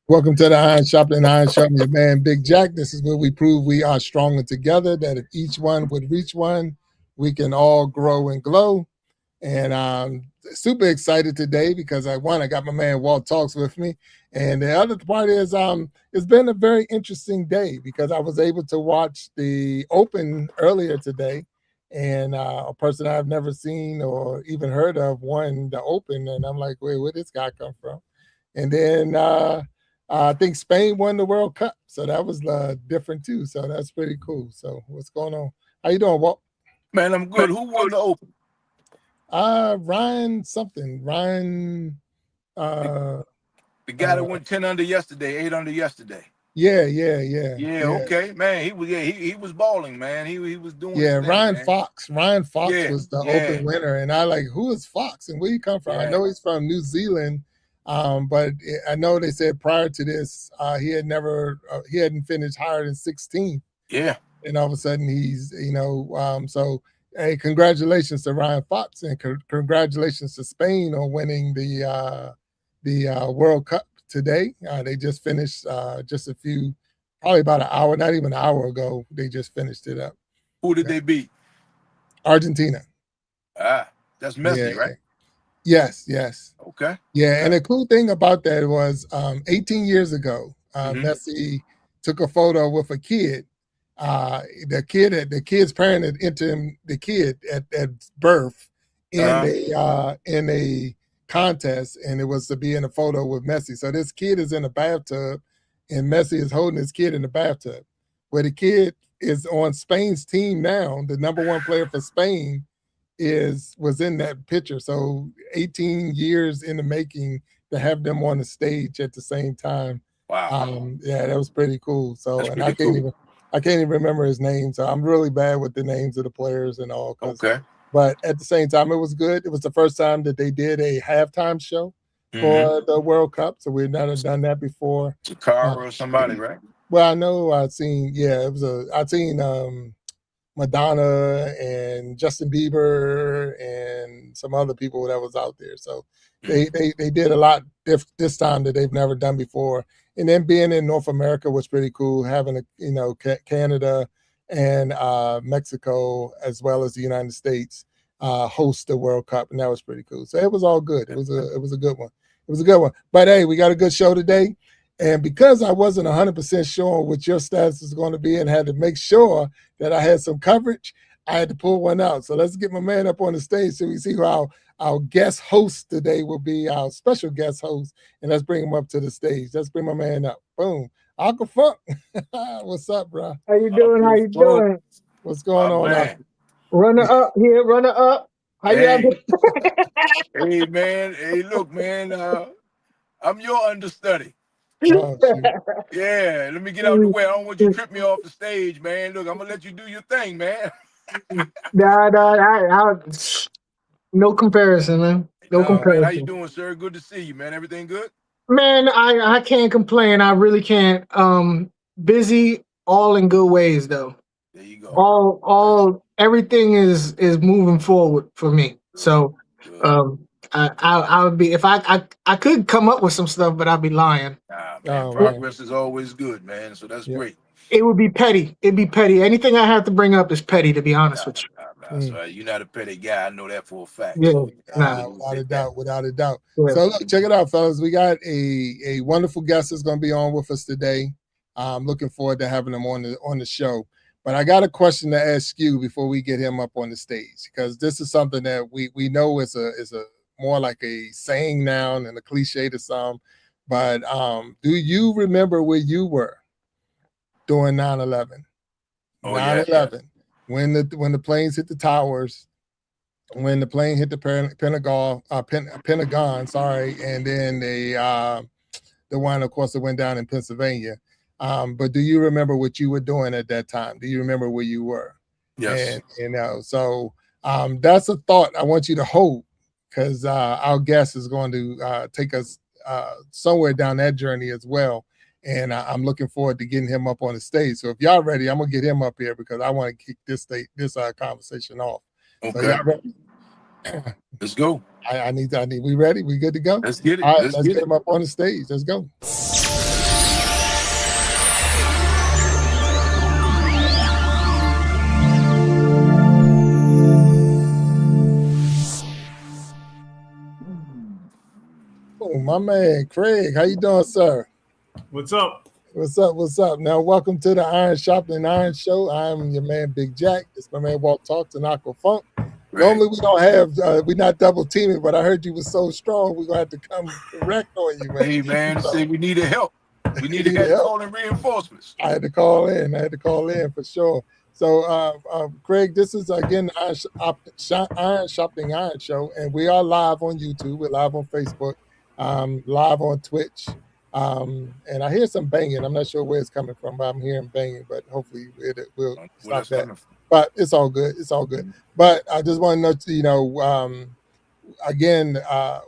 Welcome to the Iron Sharpening Iron Show. I'm your man, Big Jack. This is where we prove we are stronger together, that if each one would reach one, we can all grow and glow. And I'm super excited today because I got my man Walt Talks with me. And the other part is it's been a very interesting day because I was able to watch the Open earlier today. And a person I've never seen or even heard of won the Open. And I'm like, wait, where did this guy come from? And then I think Spain won the World Cup, so that was different too. So that's pretty cool. So what's going on? How you doing, Walt? Man, I'm good. Who won the Open? Ryan something. Ryan. The guy that went 10 under yesterday, 8 under yesterday. Yeah. Okay, man. He was balling, man. He was doing. Yeah, thing, Ryan man. Fox. Ryan Fox was the Open winner, and I like, who is Fox and where he come from? I know he's from New Zealand. But I know they said prior to this, he hadn't finished higher than 16. Yeah. And all of a sudden he's, so hey, congratulations to Ryan Fox and congratulations to Spain on winning the World Cup today. They just finished probably about an hour, not even an hour ago. They just finished it up. Who did they beat? Argentina. That's Messi, right? Yes. Okay. Yeah, and the cool thing about that was 18 years ago, Messi took a photo with a kid. The kid's parent had entered the kid at birth in a contest, and it was to be in a photo with Messi. So this kid is in a bathtub, and Messi is holding his kid in the bathtub. Where the kid is on Spain's team now, the number one player for Spain was in that picture. So 18 years in the making to have them on the stage at the same time. Wow. Yeah, that was pretty cool. So and I can't even remember his name. So I'm really bad with the names of the players and all. Okay. But at the same time, it was good. It was the first time that they did a halftime show for the World Cup. So we've never done that before. Jakara or somebody, right? Well, I know I'd seen Madonna and Justin Bieber and some other people that was out there. So they did a lot this time that they've never done before. And then being in North America was pretty cool, having Canada and Mexico as well as the United States host the World Cup, and that was pretty cool. So it was all good. It was a good one. It was a good one. But hey, we got a good show today. And because I wasn't 100% sure what your status is going to be and had to make sure that I had some coverage, I had to pull one out. So let's get my man up on the stage so we see who our guest host today will be, our special guest host. And let's bring him up to the stage. Let's bring my man up. Boom. Uncle Funk. What's up, bro? How you doing? How you doing? What's going on? Man. Runner up here, runner up. How y'all doing? Hey, man. Hey, look, man. I'm your understudy. Oh, yeah, let me get out the way. I don't want you to trip me off the stage, man. Look, I'm gonna let you do your thing, man. No comparison, man. No comparison. Man, how you doing, sir? Good to see you, man. Everything good? Man, I can't complain. I really can't. Busy, all in good ways, though. There you go. All everything is moving forward for me. So, I would be, if I could come up with some stuff, but I'd be lying. Man, progress is always good, man. So that's great. It would be petty. It'd be petty. Anything I have to bring up is petty, to be honest with you. That's right. You're not a petty guy. I know that for a fact. Yeah, so, without a doubt. Yeah. So look, check it out, fellas. We got a wonderful guest that's going to be on with us today. I'm looking forward to having him on the show. But I got a question to ask you before we get him up on the stage, because this is something that we know is a more like a saying now and a cliche to some. But do you remember where you were during 9/11? 9/11, when the planes hit the towers, when the plane hit the Pentagon, sorry, and then the one, of course, that went down in Pennsylvania. But do you remember what you were doing at that time? Do you remember where you were? Yes. And so that's a thought I want you to hold, because our guest is going to take us somewhere down that journey as well. And I'm looking forward to getting him up on the stage. So if y'all ready, I'm gonna get him up here because I want to kick this conversation off. Okay. So y'all ready? Let's go. I need. We ready? We good to go? Let's get it. All right, let's get him up on the stage. Let's go. my man Craig. How you doing, sir? What's up? What's up? What's up? Now, welcome to the Iron Sharpening Iron Show. I'm your man, Big Jack. It's my man, Walt Talks and Aqua Funk. Normally, we don't have, we're not double teaming, but I heard you were so strong, we're going to have to come direct on you, man. Hey, man, say we needed help. We needed help calling reinforcements. I had to call in. For sure. So, Craig, this is, again, Iron Sharpening Iron Show, and we are live on YouTube. We're live on Facebook, live on Twitch. And I hear some banging. I'm not sure where it's coming from, but I'm hearing banging, but hopefully it will stop that. But it's all good. It's all good. But I just want to know, again,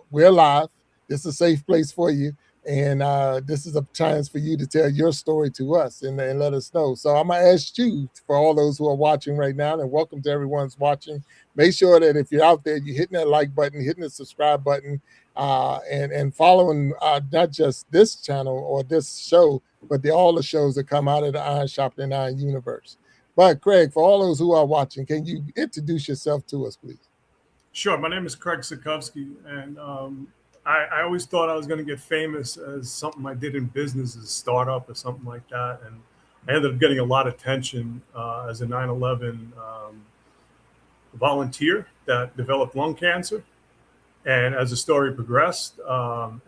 we're live. This is a safe place for you. And this is a chance for you to tell your story to us and let us know. So I'm going to ask you, for all those who are watching right now, and welcome to everyone's watching, make sure that if you're out there, you're hitting that like button, hitting the subscribe button, and following not just this channel or this show, but all the shows that come out of the Iron Sharpening Iron universe. But Craig, for all those who are watching, can you introduce yourself to us, please? Sure. My name is Craig Sikowski, and I always thought I was going to get famous as something I did in business, as a startup or something like that. And I ended up getting a lot of attention as a 9/11 volunteer that developed lung cancer. And as the story progressed,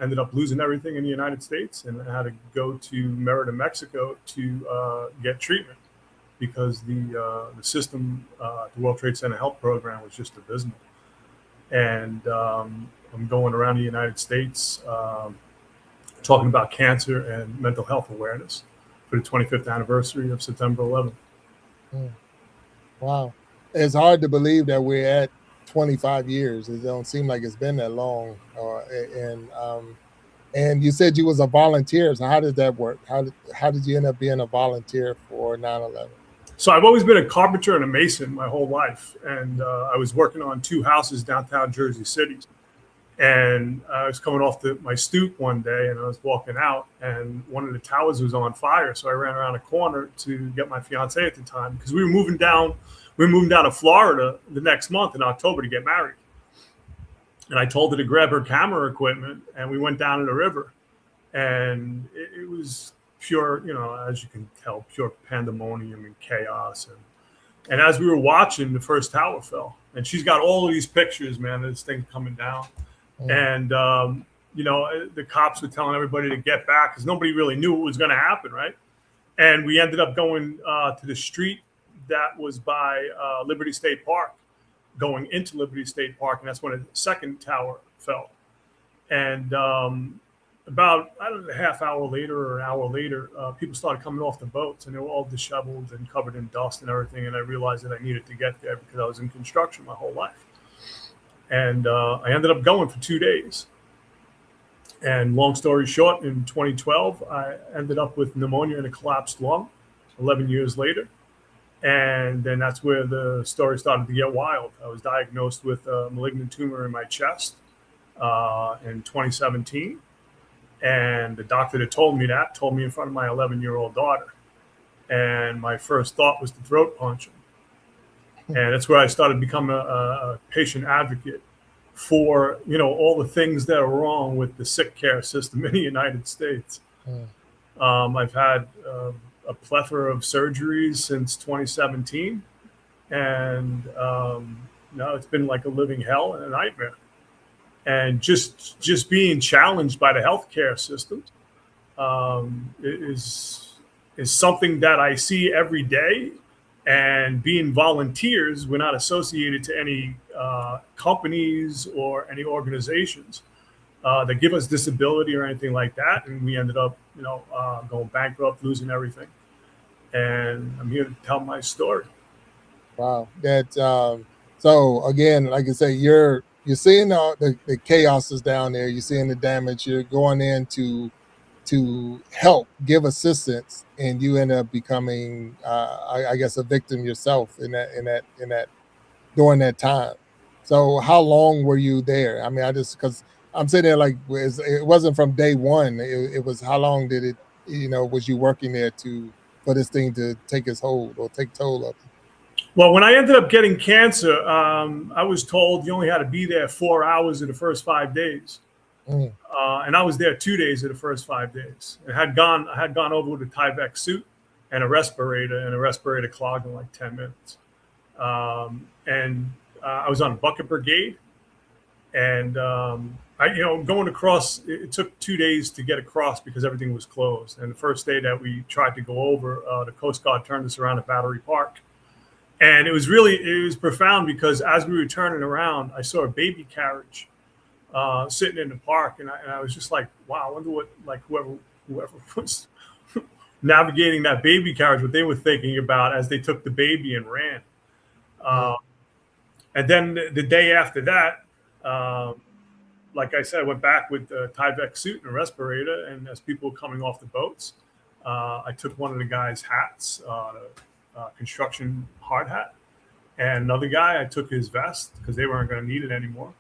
ended up losing everything in the United States, and I had to go to Merida, Mexico to get treatment because the system, the World Trade Center Health Program, was just abysmal. And I'm going around the United States talking about cancer and mental health awareness for the 25th anniversary of September 11th. Wow. It's hard to believe that we're at 25 years. It don't seem like it's been that long. And you said you was a volunteer. So how did that work? How did you end up being a volunteer for 9/11? So I've always been a carpenter and a mason my whole life. And I was working on 2 houses downtown Jersey City. And I was coming off my stoop one day, and I was walking out, and one of the towers was on fire. So I ran around a corner to get my fiance at the time, because we were moving down to Florida the next month in October to get married. And I told her to grab her camera equipment, and we went down to the river. And it was pure, as you can tell, pure pandemonium and chaos. And as we were watching, the first tower fell. And she's got all of these pictures, man, of this thing coming down. And, the cops were telling everybody to get back because nobody really knew what was going to happen, right? And we ended up going to the street that was by Liberty State Park, going into Liberty State Park, and that's when a second tower fell. And about, a half hour later or an hour later, people started coming off the boats, and they were all disheveled and covered in dust and everything. And I realized that I needed to get there because I was in construction my whole life. And I ended up going for 2 days. And long story short, in 2012, I ended up with pneumonia and a collapsed lung 11 years later. And then that's where the story started to get wild. I was diagnosed with a malignant tumor in my chest in 2017. And the doctor that told me in front of my 11-year-old daughter. And my first thought was to throat punch him. And that's where I started becoming a patient advocate for, all the things that are wrong with the sick care system in the United States. I've had a plethora of surgeries since 2017. And it's been like a living hell and a nightmare. And just being challenged by the healthcare system is something that I see every day. And being volunteers, we're not associated to any companies or any organizations that give us disability or anything like that. And we ended up, going bankrupt, losing everything. And I'm here to tell my story. Wow. So again, like I say, you're seeing the chaos is down there. You're seeing the damage. You're going in to help, give assistance, and you end up becoming, I guess, a victim yourself in that during that time. So how long were you there? I mean, because I'm sitting there like it wasn't from day one. It was how long did it? Was you working there for this thing to take its hold or take toll of you? Well, when I ended up getting cancer, I was told you only had to be there 4 hours in the first 5 days. And I was there 2 days of the first 5 days. I had gone over with a Tyvek suit and a respirator clogged in like 10 minutes. And I was on bucket brigade, and going across, it took 2 days to get across because everything was closed. And the first day that we tried to go over, the Coast Guard turned us around at Battery Park. And it was profound because as we were turning around, I saw a baby carriage sitting in the park, and I was just like, wow, I wonder what, like, whoever was navigating that baby carriage, what they were thinking about as they took the baby and ran. And then the day after that, like I said, I went back with the Tyvek suit and a respirator, and as people were coming off the boats, I took one of the guys' hats, construction hard hat, and another guy, I took his vest because they weren't going to need it anymore.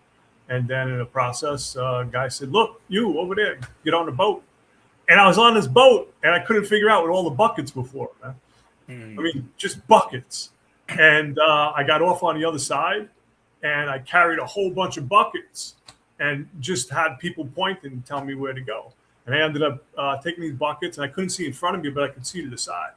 And then in the process, a guy said, "Look, you over there, get on the boat." And I was on this boat, and I couldn't figure out what all the buckets were for, man. I mean, just buckets. And I got off on the other side, and I carried a whole bunch of buckets and just had people point and tell me where to go. And I ended up taking these buckets, and I couldn't see in front of me, but I could see to the side,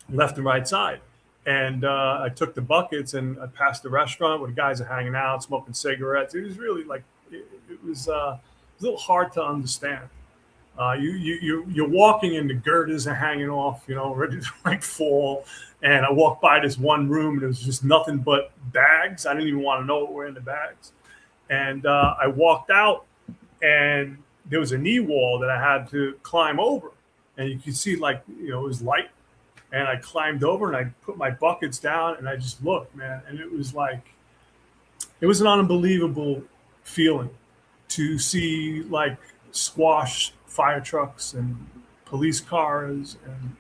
left and right side. And I took the buckets, and I passed the restaurant where the guys are hanging out, smoking cigarettes. It was really like, it was a little hard to understand. You're walking, and the girders are hanging off, ready to like fall. And I walked by this one room, and it was just nothing but bags. I didn't even want to know what were in the bags. And I walked out, and there was a knee wall that I had to climb over. And you could see, like, it was light. And I climbed over, and I put my buckets down, and I just looked, man. And it was an unbelievable feeling to see, like, squash fire trucks and police cars. And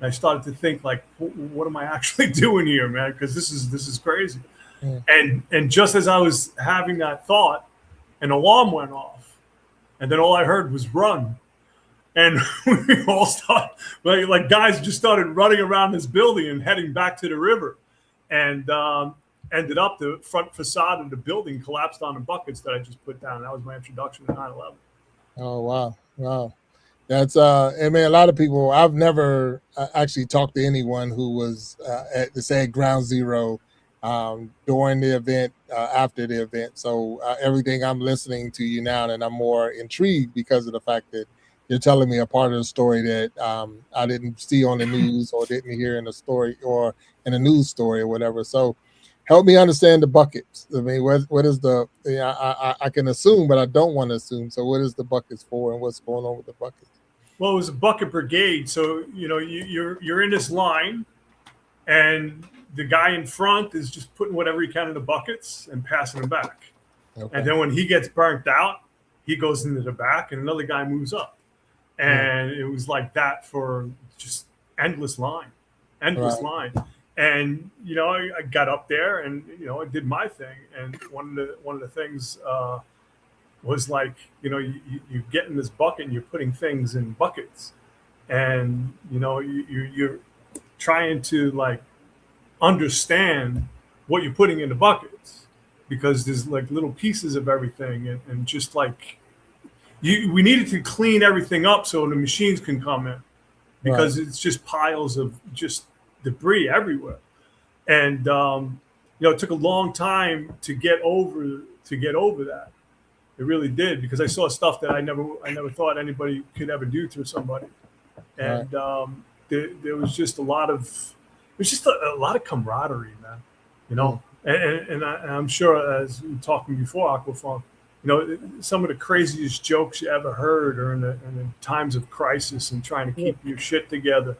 I started to think, like, what am I actually doing here, man? Because this is crazy. Yeah. And just as I was having that thought, an alarm went off, and then all I heard was run. And we all started, like guys just started running around this building and heading back to the river, and ended up the front facade of the building collapsed on the buckets that I just put down. That was my introduction to 9/11. Oh, wow. That's, I mean, a lot of people, I've never actually talked to anyone who was at ground zero during the event, after the event. So everything I'm listening to you now, and I'm more intrigued because of the fact that you're telling me a part of the story that I didn't see on the news or didn't hear in a story or in a news story or whatever. So help me understand the buckets. I mean, what is the, I can assume, but I don't want to assume. So what is the buckets for, and what's going on with the buckets? Well, it was a bucket brigade. So, you're in this line, and the guy in front is just putting whatever he can in the buckets and passing them back. Okay. And then when he gets burnt out, he goes into the back, and another guy moves up. And it was like that for just endless line. And, I got up there, and, I did my thing. And one of the things was like, you get in this bucket, and you're putting things in buckets, and, you're trying to, like, understand what you're putting in the buckets, because there's like little pieces of everything, and just like, we needed to clean everything up so the machines can come in, because it's just piles of just debris everywhere. And, it took a long time to get over that. It really did, because I saw stuff that I never thought anybody could ever do to somebody. And there was just a lot of camaraderie, man, and I'm sure, as we were talking before, Aquafunk, some of the craziest jokes you ever heard are in the times of crisis and trying to keep your shit together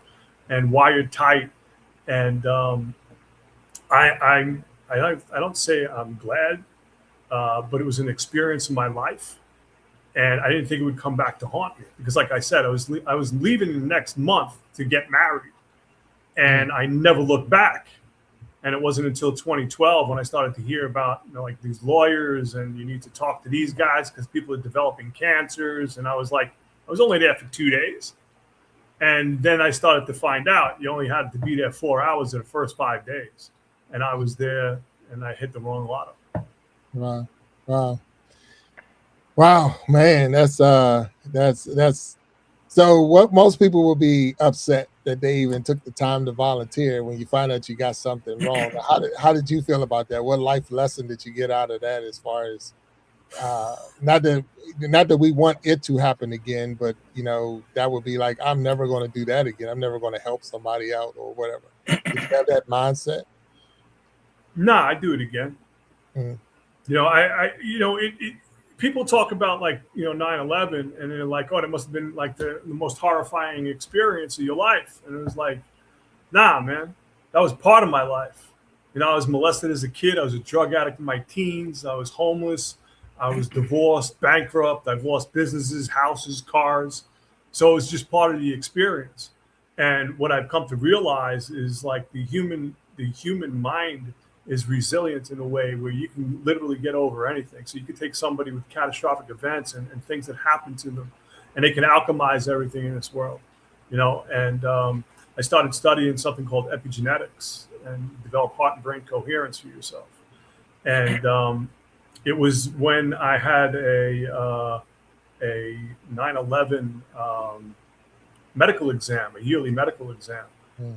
and wired tight. And I don't say I'm glad, but it was an experience in my life, and I didn't think it would come back to haunt me, because, like I said, I was leaving the next month to get married, and I never looked back. And it wasn't until 2012 when I started to hear about, like, these lawyers, and you need to talk to these guys because people are developing cancers. And I was only there for 2 days. And then I started to find out you only had to be there 4 hours in the first 5 days. And I was there, and I hit the wrong lotto. Wow. Wow, man, that's so what most people will be upset that they even took the time to volunteer when you find out you got something wrong. How did you feel about that? What life lesson did you get out of that as far as not that we want it to happen again, but that would be like, I'm never going to do that again. I'm never going to help somebody out or whatever. Did you have that mindset? Nah, I do it again. Mm. People talk about 9/11, and they're like, oh, that must have been like the most horrifying experience of your life. And it was like, nah, man, that was part of my life. I was molested as a kid. I was a drug addict in my teens. I was homeless. I was divorced, bankrupt. I've lost businesses, houses, cars. So it was just part of the experience. And what I've come to realize is like the human mind is resilient in a way where you can literally get over anything. So you could take somebody with catastrophic events and things that happen to them, and they can alchemize everything in this world, And I started studying something called epigenetics and develop heart and brain coherence for yourself. And it was when I had a 9/11 medical exam, a yearly medical exam.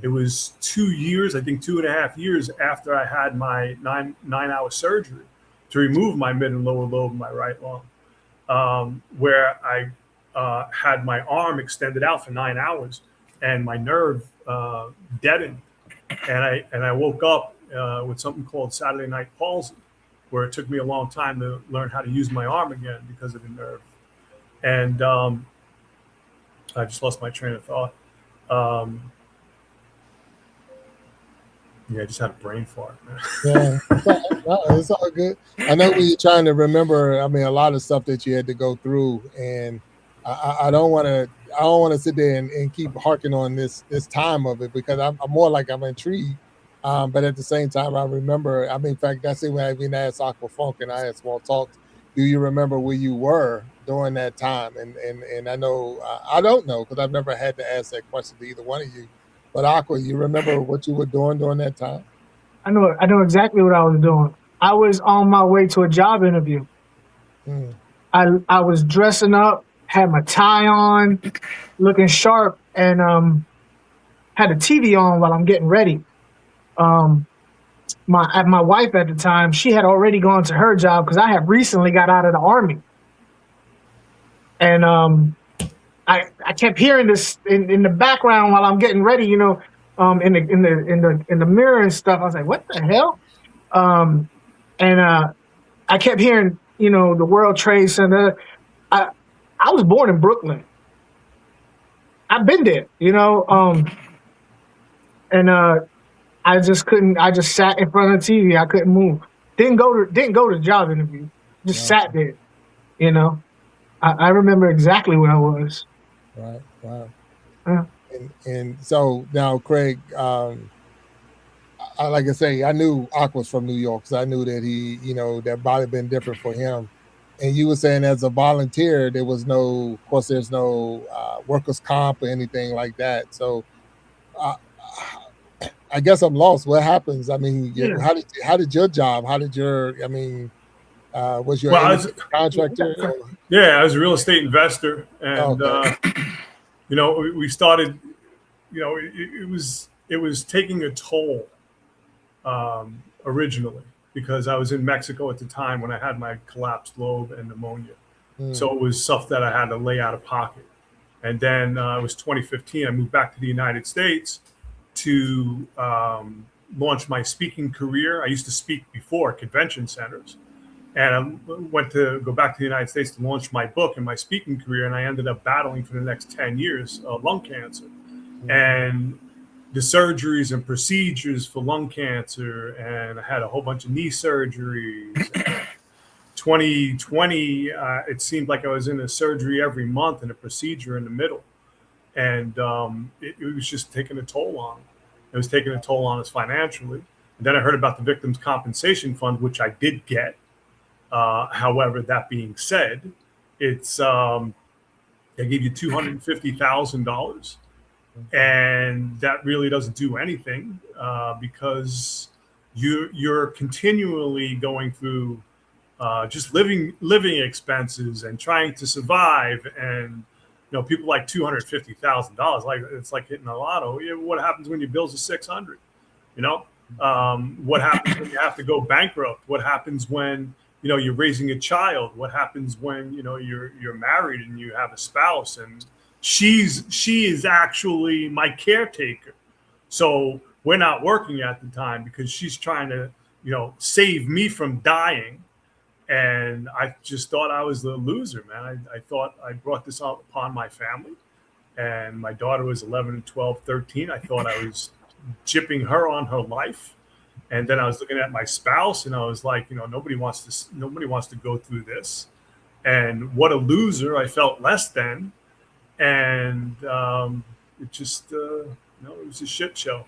It was 2 years, I think 2.5 years after I had my nine-hour surgery to remove my mid and lower lobe of my right lung, where I had my arm extended out for 9 hours and my nerve deadened. And I woke up with something called Saturday night palsy, where it took me a long time to learn how to use my arm again because of the nerve. And I just lost my train of thought. Yeah, I just had a brain fart, man. Yeah, it's all good. I know we're trying to remember. I mean, a lot of stuff that you had to go through, and I don't want to sit there and keep harking on this time of it, because I'm more like I'm intrigued. But at the same time, I remember. I mean, in fact, that's it. When I even asked Aqua Funk and I had small talks. Do you remember where you were during that time? And I know I don't know, because I've never had to ask that question to either one of you. But Aqua, you remember what you were doing during that time? I know exactly what I was doing. I was on my way to a job interview. I was dressing up, had my tie on, looking sharp, and had a TV on while I'm getting ready. My wife at the time, she had already gone to her job because I had recently got out of the Army. And I kept hearing this in the background while I'm getting ready, in the mirror and stuff. I was like, what the hell? And I kept hearing, the World Trade Center. I was born in Brooklyn. I've been there, and I just couldn't. I just sat in front of the TV. I couldn't move. Didn't go to the job interview. Just sat there, I remember exactly where I was. Right. Wow. Yeah. And so now, Craig, like I say, I knew Aqua's from New York, because I knew that he, that probably been different for him. And you were saying, as a volunteer, there's no workers' comp or anything like that. So I guess I'm lost. What happens? I mean, how did your job? How did your? I mean, was your contractor? Yeah, I was a real estate investor, and we started. It was taking a toll originally, because I was in Mexico at the time when I had my collapsed lobe and pneumonia. So it was stuff that I had to lay out of pocket. And then it was 2015. I moved back to the United States to launch my speaking career. I used to speak before at convention centers, and I went to go back to the United States to launch my book and my speaking career. And I ended up battling for the next 10 years lung cancer. And the surgeries and procedures for lung cancer, and I had a whole bunch of knee surgeries. 2020, it seemed like I was in a surgery every month and a procedure in the middle. And it was just taking a toll on him. It was taking a toll on us financially. And then I heard about the Victims' Compensation Fund, which I did get. However, that being said, it's they give you $250,000. And that really doesn't do anything because you're continually going through just living expenses and trying to survive. And people like $250,000, like it's like hitting a lotto. What happens when your bills are $600? What happens when you have to go bankrupt? What happens when you're raising a child? What happens when you're married and you have a spouse and she is actually my caretaker? So we're not working at the time because she's trying to save me from dying. And I just thought I was the loser, man. I thought I brought this upon my family, and my daughter was 11, 12, 13. I thought I was chipping her on her life. And then I was looking at my spouse and I was like, nobody wants to go through this. And what a loser. I felt less than. And it just, it was a shit show.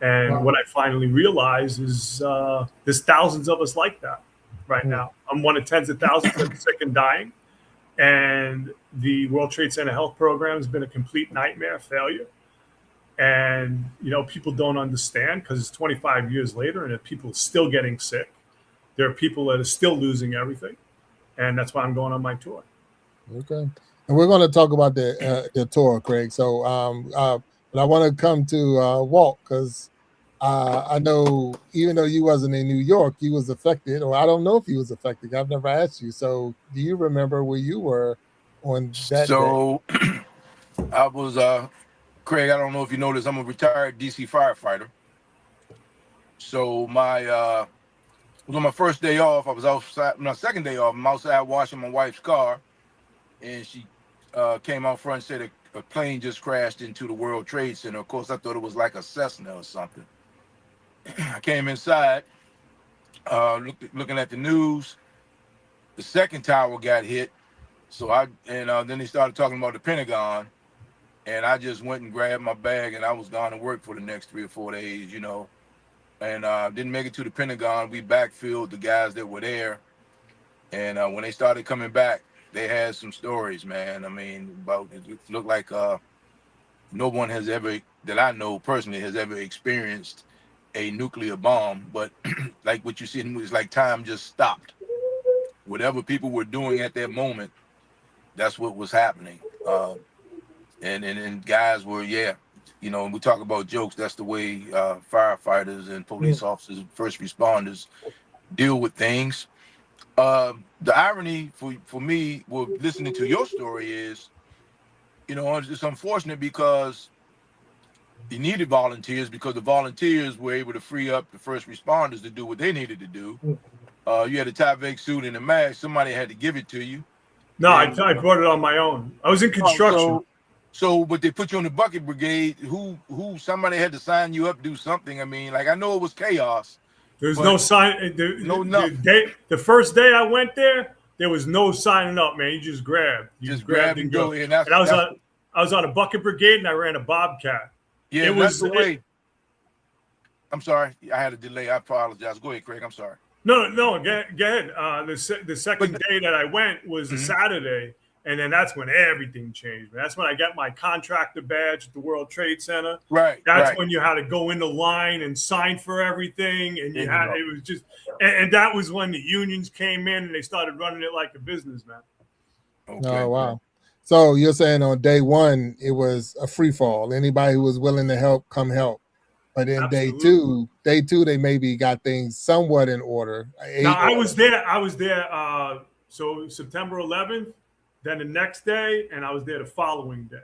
And what I finally realized is there's thousands of us like that right now. I'm one of tens of thousands that are sick and dying. And the World Trade Center health program has been a complete nightmare, failure. And, people don't understand because it's 25 years later and people are still getting sick. There are people that are still losing everything. And that's why I'm going on my tour. Okay. And we're going to talk about the tour, Craig. So but I want to come to Walt because I know even though you wasn't in New York, you was affected, or I don't know if you was affected. I've never asked you. So do you remember where you were on that day? I was, Craig, I don't know if you know this, I'm a retired DC firefighter. So it was on my first day off. I was outside, my second day off, I'm outside washing my wife's car. And she came out front and said a plane just crashed into the World Trade Center. Of course, I thought it was like a Cessna or something. I came inside, looking at the news. The second tower got hit. So then they started talking about the Pentagon. And I just went and grabbed my bag and I was gone to work for the next 3 or 4 days, and didn't make it to the Pentagon. We backfilled the guys that were there. And when they started coming back, they had some stories, man. I mean, it looked like no one has ever, that I know personally, has ever experienced a nuclear bomb. But like what you see, it's like time just stopped. Whatever people were doing at that moment, that's what was happening. And guys were, when we talk about jokes, that's the way firefighters and police officers and first responders deal with things. The irony for me with listening to your story is, it's unfortunate because you needed volunteers because the volunteers were able to free up the first responders to do what they needed to do. You had a Tyvek suit and a mask. Somebody had to give it to you. No, I brought it on my own. I was in construction. But they put you on the bucket brigade. Somebody had to sign you up, do something. I mean, like I know it was chaos. There's no sign. The first day I went there was no signing up, man. You just grabbed. You grabbed and go. And I was on a bucket brigade and I ran a Bobcat. Yeah, that's the way. I'm sorry, I had a delay. I apologize. Go ahead, Craig. I'm sorry. No, go ahead. The second day that I went was a Saturday. And then that's when everything changed. That's when I got my contractor badge at the World Trade Center. Right. That's when you had to go in the line and sign for everything. And it was just, and that was when the unions came in and they started running it like a business, man. Okay. Oh, wow. So you're saying on day one, it was a free fall. Anybody who was willing to help, come help. But then day two, they maybe got things somewhat in order. Now, I was there. So September 11th. Then the next day, and I was there the following day.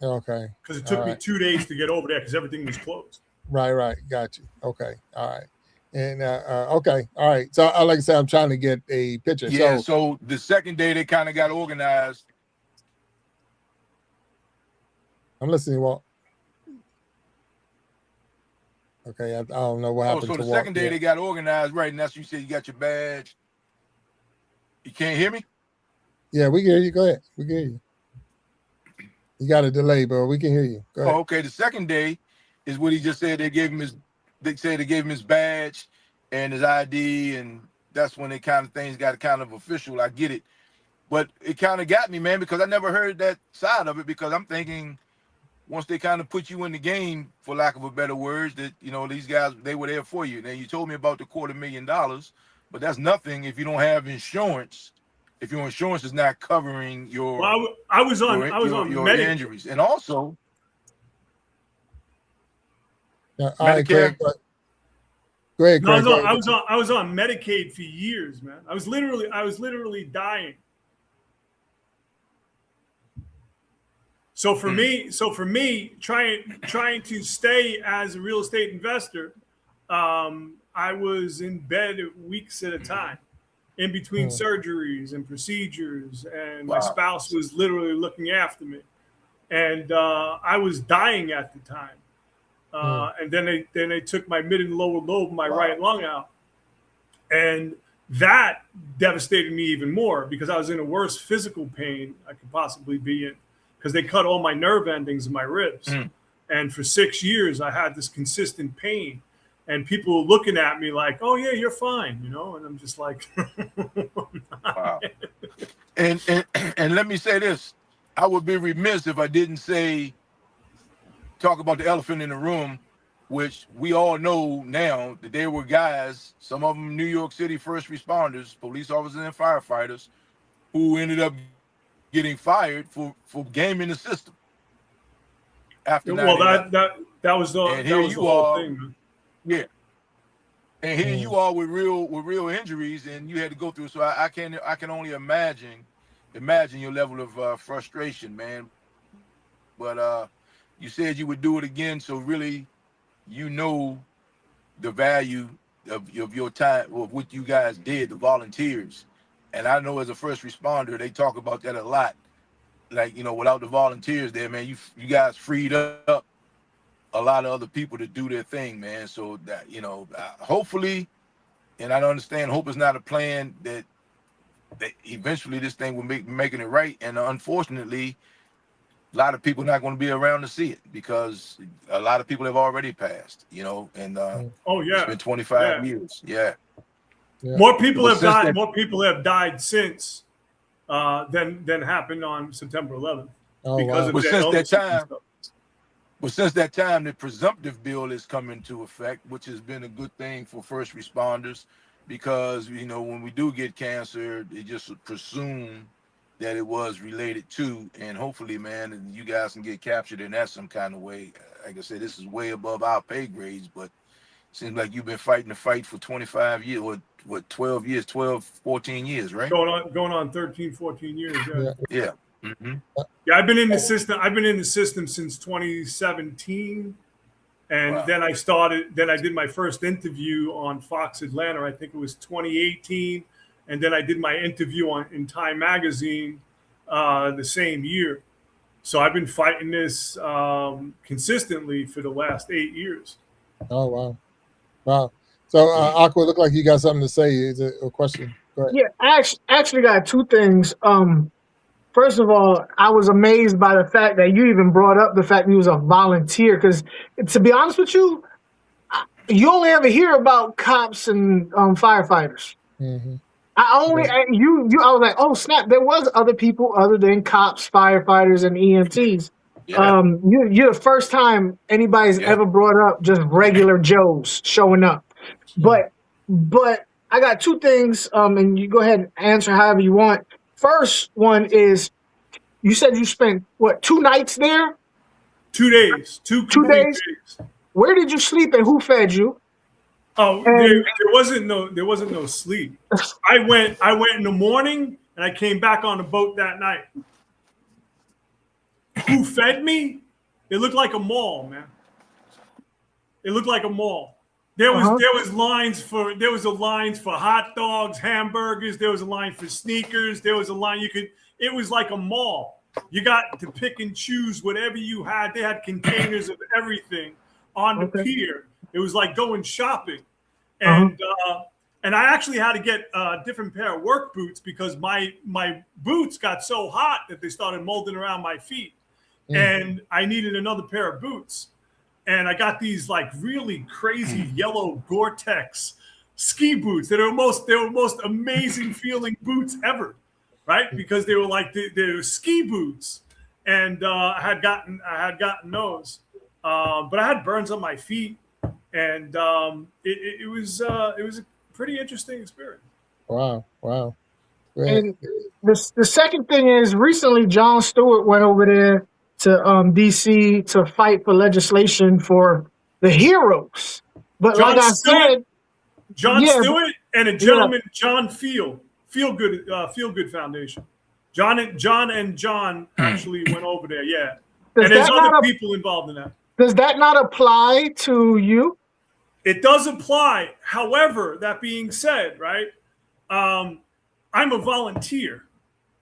Okay. Because it took me 2 days to get over there because everything was closed. Right. Got you. Okay. All right. And okay. All right. So like I said, I'm trying to get a picture. Yeah. So the second day, they kind of got organized. I'm listening, Walt. Okay. I don't know what happened. So the second day they got organized, right? And that's you said you got your badge. You can't hear me? Yeah, we can hear you. Go ahead. We can hear you. You got a delay, bro. We can hear you. Go ahead. Okay. The second day is what he just said. They gave him his badge and his ID, and that's when things got kind of official. I get it. But it kind of got me, man, because I never heard that side of it, because I'm thinking once they kind of put you in the game, for lack of a better words, that, these guys, they were there for you. Now, you told me about the $250,000. but that's nothing if you don't have insurance. If your insurance is not covering your I was on your Medicare. injuries, and also All right, Medicare. Craig. Go ahead, No, Craig. I was on Medicaid for years, man. I was literally dying. So for me, trying to stay as a real estate investor, I was in bed weeks at a time, in between surgeries and procedures, and my spouse was literally looking after me, and I was dying at the time. And then they took my mid and lower lobe, my right lung out, and that devastated me even more because I was in a worse physical pain I could possibly be in because they cut all my nerve endings in my ribs, and for 6 years I had this consistent pain, and people were looking at me like, "Oh yeah, you're fine," and I'm just like, wow. And let me say this: I would be remiss if I didn't talk about the elephant in the room, which we all know now that there were guys, some of them New York City first responders, police officers and firefighters, who ended up getting fired for gaming the system. After well, 9/11. that was the whole thing. Yeah. And here you are with real injuries, and you had to go through. So I can only imagine your level of frustration, man. But you said you would do it again, so really, the value of your time, of what you guys did, the volunteers. And I know as a first responder, they talk about that a lot. Like, without the volunteers there, man, you guys freed up a lot of other people to do their thing, man. So that, hopefully, and I understand hope is not a plan, that eventually this thing will making it right. And unfortunately, a lot of people are not going to be around to see it because a lot of people have already passed, and it's been 25 years. Yeah. More people have died. More people have died since than happened on September 11th because of their illnesses and stuff. But since that time, the presumptive bill has come into effect, which has been a good thing for first responders, because when we do get cancer, they just presume that it was related to, and hopefully, man, you guys can get captured in that some kind of way. Like I said, this is way above our pay grades, but it seems like you've been fighting the fight for 25 years, or what, 12 years, 12, 14 years, right? Going on 13, 14 years. Yeah. Mm-hmm. Yeah, I've been in the system since 2017. And then I did my first interview on Fox Atlanta. I think it was 2018. And then I did my interview in Time Magazine the same year. So I've been fighting this consistently for the last 8 years. Oh, wow. So, Aqua, look like you got something to say. Is it a question? Go ahead. Yeah, I actually got two things. First of all, I was amazed by the fact that you even brought up the fact that you was a volunteer. Because to be honest with you, you only ever hear about cops and firefighters. Mm-hmm. I was like, oh snap! There was other people other than cops, firefighters, and EMTs. Yeah. You're the first time anybody's ever brought up just regular Joes showing up. But I got two things, and you go ahead and answer however you want. First one is, you said you spent 2 nights there? 2 days. 2 complete days. Where did you sleep and who fed you? Oh, there wasn't no sleep. I went in the morning and I came back on the boat that night. Who fed me? It looked like a mall, man. It looked like a mall. There was a lines for hot dogs, hamburgers. There was a line for sneakers. There was a line it was like a mall. You got to pick and choose whatever you had. They had containers of everything on the pier. It was like going shopping. And and I actually had to get a different pair of work boots because my boots got so hot that they started molding around my feet. And I needed another pair of boots. And I got these like really crazy yellow Gore-Tex ski boots that are most amazing feeling boots ever, right? Because they were like they were ski boots, and I had gotten those, but I had burns on my feet, and it was a pretty interesting experience. Wow. Wow. And the second thing is, recently Jon Stewart went over there to DC to fight for legislation for the heroes. But Jon like I Stewart, said, Jon yeah, Stewart and a gentleman, John Feel Good Foundation. John and John actually went over there, yeah. Does And there's that other not people involved in that. does that not apply to you? It does apply. However, that being said, right, I'm a volunteer,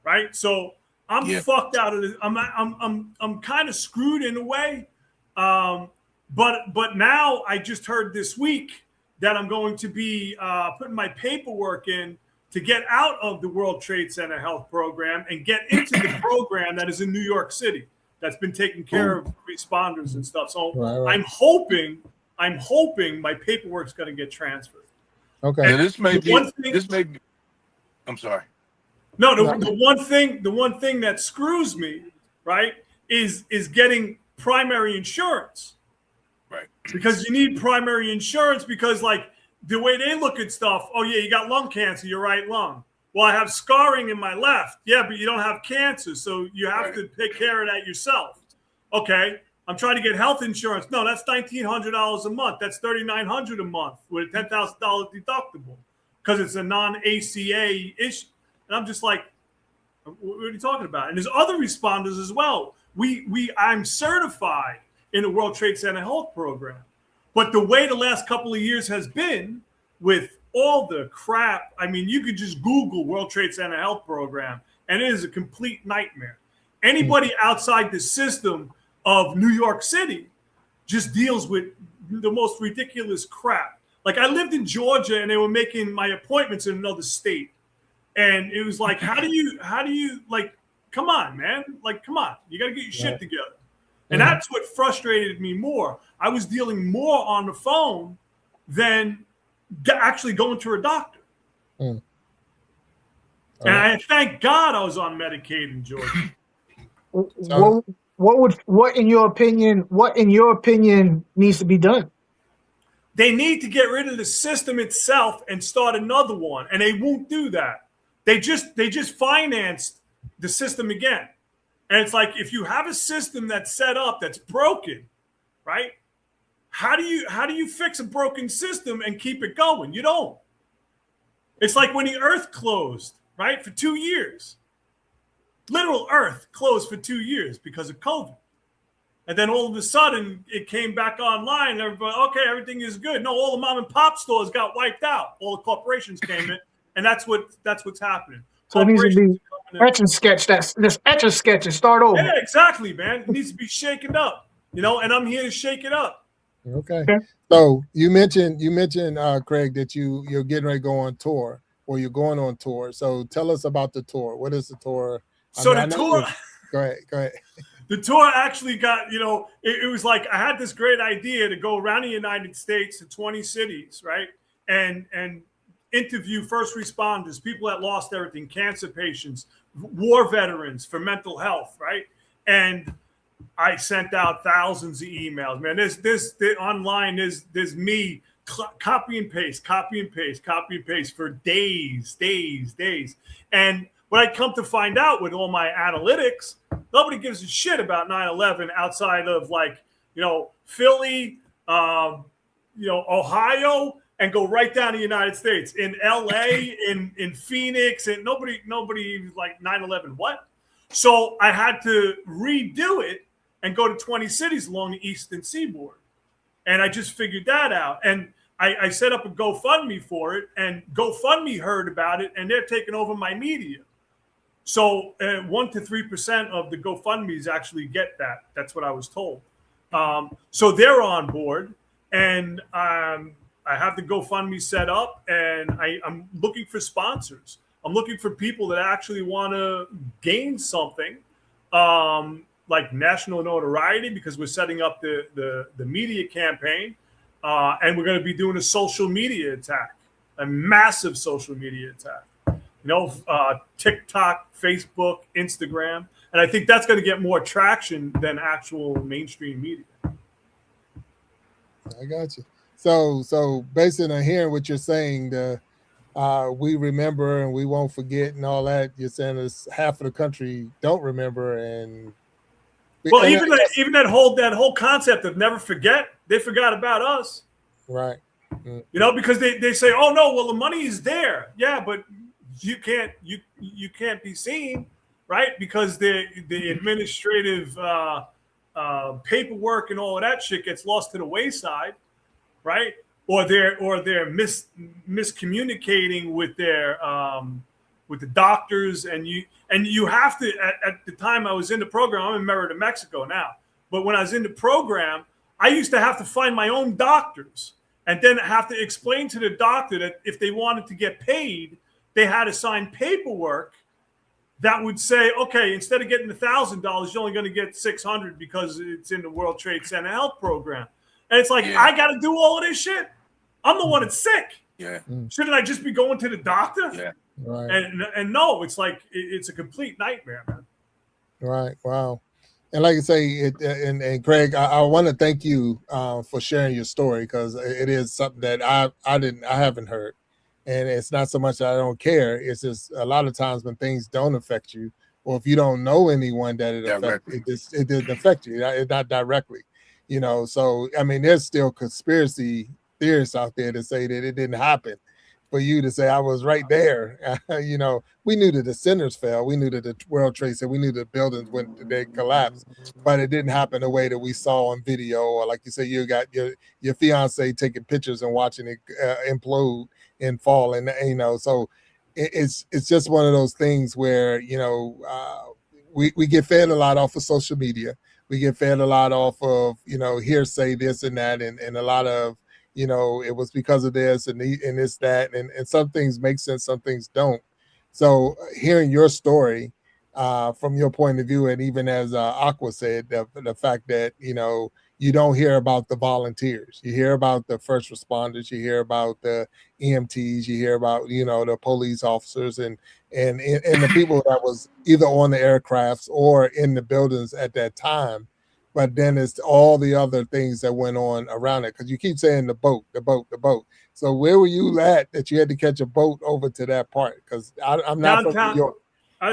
right? So I'm fucked out of this. I'm kind of screwed in a way. But now I just heard this week that I'm going to be putting my paperwork in to get out of the World Trade Center health program and get into the program that is in New York City that's been taking care of responders and stuff. So Right. I'm hoping my paperwork's going to get transferred. Okay. And this may be. I'm sorry. No, the one thing that screws me, right, is getting primary insurance. Right. Because you need primary insurance because, like, the way they look at stuff, oh, yeah, you got lung cancer, your right lung. Well, I have scarring in my left. Yeah, but you don't have cancer, so you have to take care of that yourself. Okay, I'm trying to get health insurance. No, that's $1,900 a month. That's $3,900 a month with a $10,000 deductible because it's a non-ACA issue. And I'm just like, what are you talking about? And there's other responders as well. I'm certified in the World Trade Center health program. But the way the last couple of years has been with all the crap, I mean, you could just Google World Trade Center health program, and it is a complete nightmare. Anybody outside the system of New York City just deals with the most ridiculous crap. Like, I lived in Georgia, and they were making my appointments in another state. And it was like, how do you, like, come on, man. Like, come on. You got to get your shit together. And that's what frustrated me more. I was dealing more on the phone than actually going to a doctor. And I thank God I was on Medicaid in Georgia. What in your opinion needs to be done? They need to get rid of the system itself and start another one, and they won't do that. They just financed the system again. And it's like, if you have a system that's set up that's broken, right? How do you fix a broken system and keep it going? You don't. It's like when the earth closed, right? For 2 years. Literal earth closed for 2 years because of COVID. And then all of a sudden it came back online and everybody, okay, everything is good. No, all the mom and pop stores got wiped out. All the corporations came in, and that's what's happening. So it needs to be etch and sketch. This etch and sketch and start over. Yeah, exactly, man. It needs to be shaken up, and I'm here to shake it up. Okay. So you mentioned Craig, that you're getting ready to go on tour, or you're going on tour. So tell us about the tour. What is the tour? So the tour. Go ahead. The tour actually got, it was like I had this great idea to go around the United States to 20 cities, right, and interview first responders, people that lost everything, cancer patients, war veterans for mental health, right? And I sent out thousands of emails, man. There's online, there's me copy and paste for days. And what I come to find out with all my analytics, nobody gives a shit about 9/11 outside of, like, Philly, Ohio, and go right down to the United States, in LA, in Phoenix, and nobody like 9/11 what? So I had to redo it and go to 20 cities along the Eastern Seaboard. And I just figured that out. And I set up a GoFundMe for it, and GoFundMe heard about it, and they're taking over my media. So 1% to 3% of the GoFundMes actually get that. That's what I was told. So they're on board, and I have the GoFundMe set up, and I'm looking for sponsors. I'm looking for people that actually want to gain something, like national notoriety, because we're setting up the media campaign, and we're going to be doing a social media attack, a massive social media attack. TikTok, Facebook, Instagram, and I think that's going to get more traction than actual mainstream media. I got you. So based on hearing what you're saying, the we remember and we won't forget and all that. You're saying this half of the country don't remember, and well, even that whole concept of never forget, they forgot about us. Right. You know, because they say, oh no, well the money is there. Yeah, but you can't be seen, right? Because the administrative paperwork and all of that shit gets lost to the wayside, right? Or they're miscommunicating with the doctors, and you have to at the time I was in the program, I'm in Merida, Mexico now, but when I was in the program, I used to have to find my own doctors and then have to explain to the doctor that if they wanted to get paid, they had to sign paperwork that would say, okay, instead of getting $1,000, you're only going to get $600 because it's in the World Trade Center health program. And it's like, I got to do all of this shit. I'm the one that's sick. Yeah. Shouldn't I just be going to the doctor? Yeah. Right. And no, it's like it's a complete nightmare, man. Right. Wow. And like I say, and Craig, I want to thank you for sharing your story, because it is something that I haven't heard, and it's not so much that I don't care. It's just a lot of times when things don't affect you, or if you don't know anyone that it affects, it didn't affect you, not directly, you know. So I mean, there's still conspiracy theorists out there that say that it didn't happen. For you to say I was right there, you know, we knew that the centers fell, we knew that the World Trade Center, we knew the buildings they collapsed, but it didn't happen the way that we saw on video, or like you say, you got your fiance taking pictures and watching it implode and fall, and you know, so it's just one of those things where, you know, we get fed a lot off of social media, we get fed a lot off of, you know, hearsay, this and that, and a lot of, you know, it was because of this and this, that, and some things make sense, some things don't. So hearing your story from your point of view, and even as Aqua said, the fact that, you know, you don't hear about the volunteers, you hear about the first responders, you hear about the EMTs, you hear about, you know, the police officers and the people that was either on the aircrafts or in the buildings at that time. But then it's all the other things that went on around it, because you keep saying the boat. So where were you at that you had to catch a boat over to that part? Because I'm not downtown, from New York.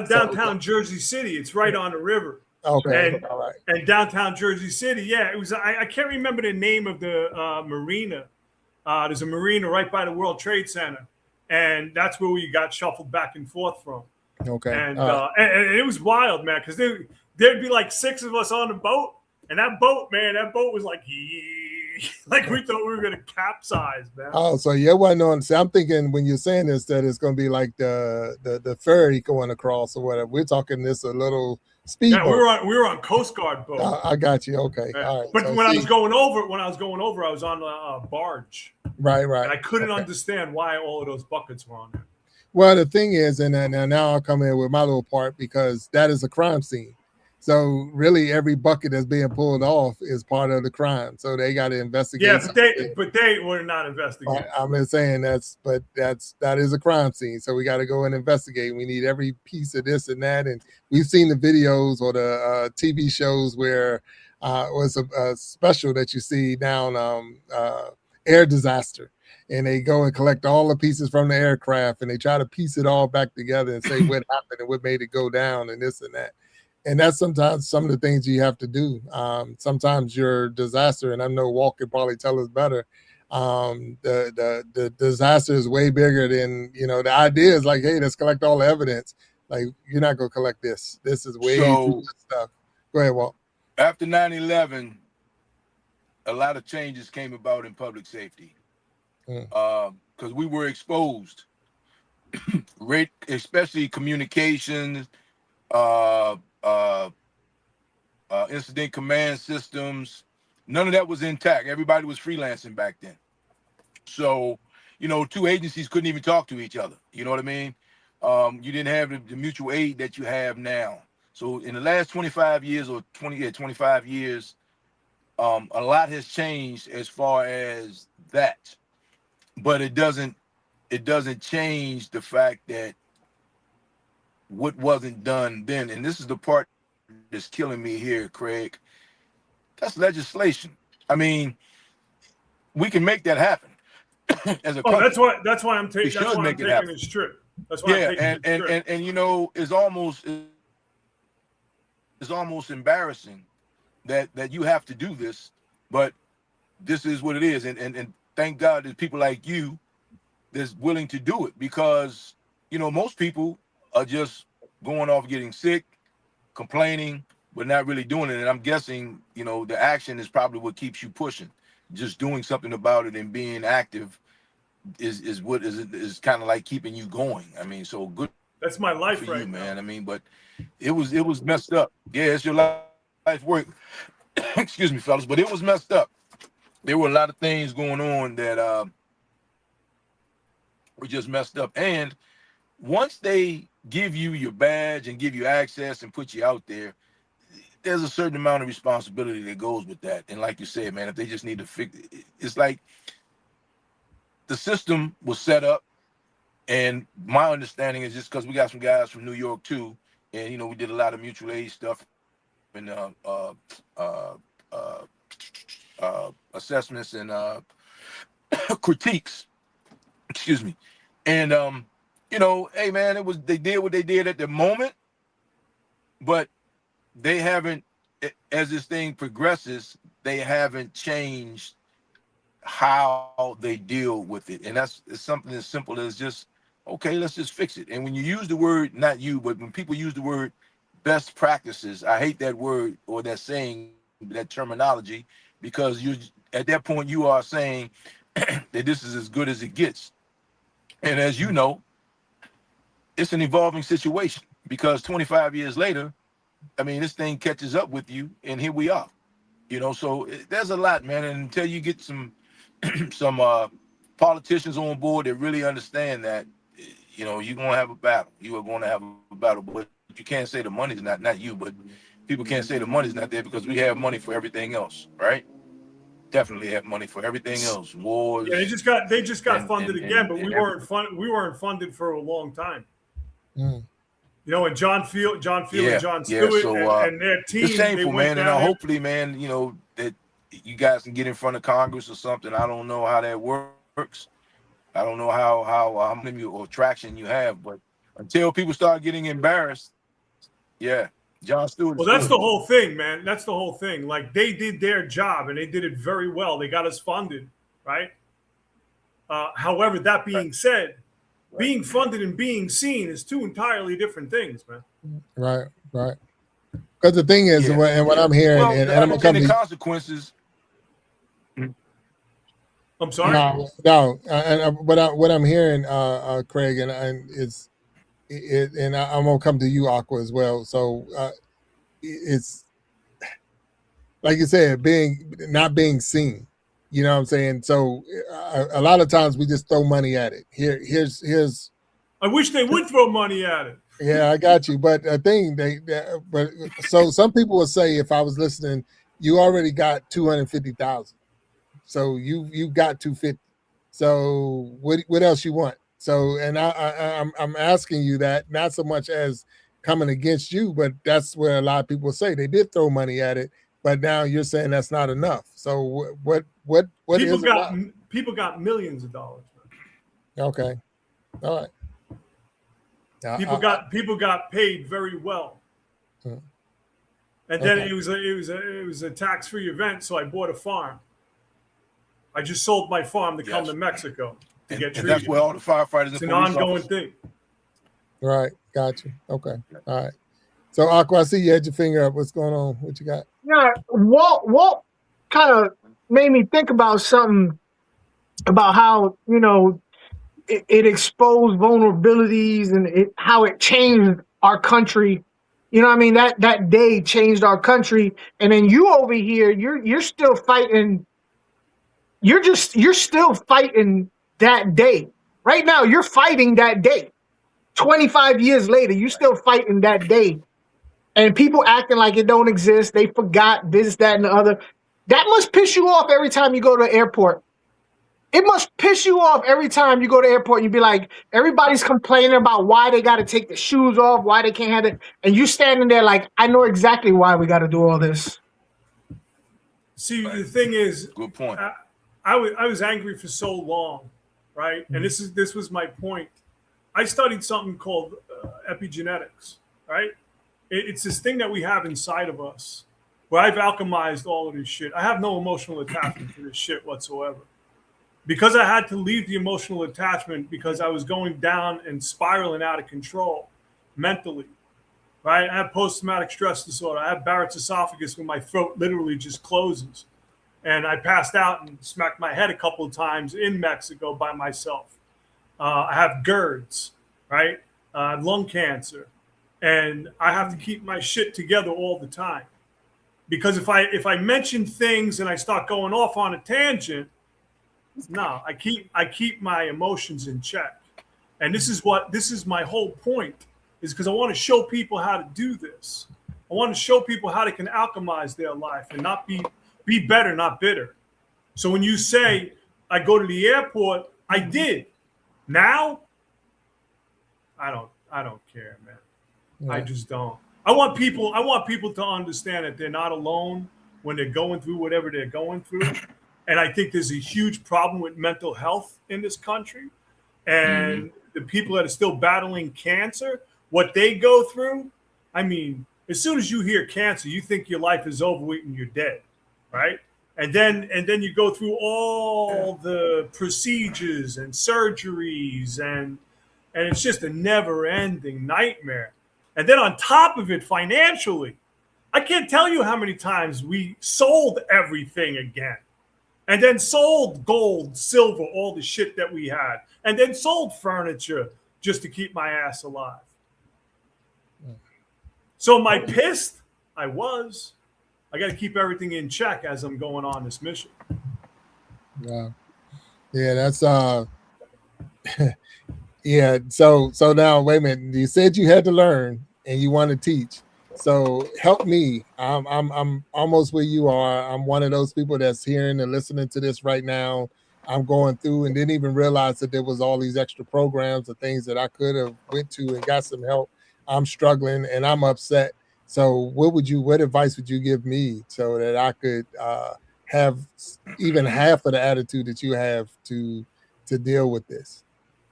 Downtown Jersey City. It's right on the river. Okay, and, all right. And downtown Jersey City, yeah, it was. I can't remember the name of the marina. There's a marina right by the World Trade Center, and that's where we got shuffled back and forth from. Okay, and it was wild, man, because there'd be like 6 of us on the boat. And that boat was like we thought we were going to capsize, man. Oh, so you wasn't on. See, I'm thinking when you're saying this that it's going to be like the ferry going across or whatever. We're talking this a little speedboat. Yeah, we were on Coast Guard boat. I got you. Okay, yeah. All right. But so when I was going over, I was on a barge. Right. And I couldn't understand why all of those buckets were on there. Well, the thing is, and now I'll come in with my little part, because that is a crime scene. So really, every bucket that's being pulled off is part of the crime. So they got to investigate. Yeah, but they were not investigating. I'm just saying that is a crime scene. So we got to go and investigate. We need every piece of this and that. And we've seen the videos or the TV shows where it was a special that you see down air disaster. And they go and collect all the pieces from the aircraft, and they try to piece it all back together and say what happened and what made it go down and this and that. And that's sometimes some of the things you have to do. Sometimes your disaster, and I know Walt could probably tell us better, the disaster is way bigger than, you know, the idea is like, hey, let's collect all the evidence. Like, you're not going to collect this. This is way too much stuff. Go ahead, Walt. After 9/11, a lot of changes came about in public safety because we were exposed, especially communications, incident command systems. None of that was intact. Everybody was freelancing back then. So, you know, 2 agencies couldn't even talk to each other. You know what I mean? You didn't have the mutual aid that you have now. So in the last 25 years or 25 years, a lot has changed as far as that. But it doesn't change the fact that what wasn't done then, and this is the part that's killing me here, Craig, that's legislation. I mean, we can make that happen. as a Oh, country. that's why I'm taking this trip. That's why I'm taking this trip. And you know, it's almost embarrassing that you have to do this, but this is what it is. And thank God there's people like you that's willing to do it, because, you know, most people are just going off getting sick, complaining, but not really doing it. And I'm guessing, you know, the action is probably what keeps you pushing. Just doing something about it and being active is what is kind of like keeping you going. I mean, so good. That's my life for right you, now, man. I mean, but it was messed up. Yeah, it's your life work. Excuse me, fellas, but it was messed up. There were a lot of things going on that were just messed up. And once they give you your badge and give you access and put you out there, there's a certain amount of responsibility that goes with that. And like you said, man, if they just need to fix it, it's like the system was set up. And my understanding is just because we got some guys from New York too, and you know, we did a lot of mutual aid stuff and assessments and critiques. Excuse me. And you know, hey man, they did what they did at the moment, but they haven't, as this thing progresses, they haven't changed how they deal with it. And it's something as simple as just, okay, let's just fix it. And when you use the word, not you, but when people use the word best practices, I hate that word or that saying, that terminology, because you at that point you are saying that this is as good as it gets. And as you know, it's an evolving situation, because 25 years later, I mean, this thing catches up with you, and here we are. You know, so there's a lot, man. And until you get some politicians on board that really understand that, you know, you're gonna have a battle. You are going to have a battle, but you can't say the money's not you, but people can't say the money's not there, because we have money for everything else, right? Definitely have money for everything else. Wars. Yeah, they just got funded again, but we weren't funded for a long time. Mm. You know, and John Field Yeah, and John Stewart so, and their team. it's shameful, they went man. And down there. hopefully, man, you know, that you guys can get in front of Congress or something. I don't know how that works. I don't know how many or traction you have, but until people start getting embarrassed, yeah, John Stewart. Well, that's the whole thing, man. That's the whole thing. Like, they did their job and they did it very well. They got us funded, right? However, that being said, being funded and being seen is two entirely different things, man. Right. Because the thing is, and what I'm hearing, well, and I'm gonna come the to consequences. I'm sorry. No. And what I'm hearing, Craig, and I'm gonna come to you, Aqua, as well. So it's like you said, not being seen. You know what I'm saying? So a lot of times we just throw money at it. Here's. I wish they would throw money at it. Yeah, I got you. But the thing, so some people will say, if I was listening, you already got 250,000. So you got 250. So what else you want? So, and I'm asking you that, not so much as coming against you, but that's where a lot of people say they did throw money at it, but now you're saying that's not enough. So what people is got enough? People got millions of dollars. Man. Okay, all right. People got paid very well. And then it was a tax-free event, so I bought a farm. I just sold my farm to come to Mexico to get treated. And that's where all the firefighters. It's an ongoing thing. Right, got you. Okay, all right. So Aqua, I see you had your finger up. What's going on? What you got? Yeah, Walt kind of made me think about something about how, you know, it exposed vulnerabilities and how it changed our country. You know what I mean? That day changed our country. And then you over here, you're still fighting. You're still fighting that day. Right now, you're fighting that day. 25 years later, you're still fighting that day. And people acting like it don't exist. They forgot this, that, and the other. That must piss you off every time you go to the airport. It must piss you off every time you go to the airport. You be like, everybody's complaining about why they got to take the shoes off, why they can't have it. And you standing there like, I know exactly why we got to do all this. See, the thing is, good point. I was angry for so long right? And this was my point. I studied something called epigenetics, right? It's this thing that we have inside of us where I've alchemized all of this shit. I have no emotional attachment to this shit whatsoever. Because I had to leave the emotional attachment because I was going down and spiraling out of control mentally, right? I have post-traumatic stress disorder. I have Barrett's esophagus when my throat literally just closes. And I passed out and smacked my head a couple of times in Mexico by myself. I have GERDs, right? Lung cancer. And I have to keep my shit together all the time. Because if I mention things and I start going off on a tangent, no, I keep my emotions in check. And this is my whole point, is because I want to show people how to do this. I want to show people how they can alchemize their life and not be better, not bitter. So when you say I go to the airport, I did. Now, I don't care, man. Yeah. I just don't. I want people to understand that they're not alone when they're going through whatever they're going through. And I think there's a huge problem with mental health in this country. And the people that are still battling cancer, what they go through, I mean, as soon as you hear cancer, you think your life is over and you're dead, right? And then you go through all the procedures and surgeries, and it's just a never-ending nightmare. And then on top of it, financially, I can't tell you how many times we sold everything again, and then sold gold, silver, all the shit that we had, and then sold furniture just to keep my ass alive. So am I pissed? I was. I got to keep everything in check as I'm going on this mission. Wow. Yeah, that's yeah. So now wait a minute. You said you had to learn and you want to teach. So help me. I'm almost where you are. I'm one of those people that's hearing and listening to this right now. I'm going through and didn't even realize that there was all these extra programs or things that I could have went to and got some help. I'm struggling and I'm upset. So what advice would you give me so that I could have even half of the attitude that you have to deal with this?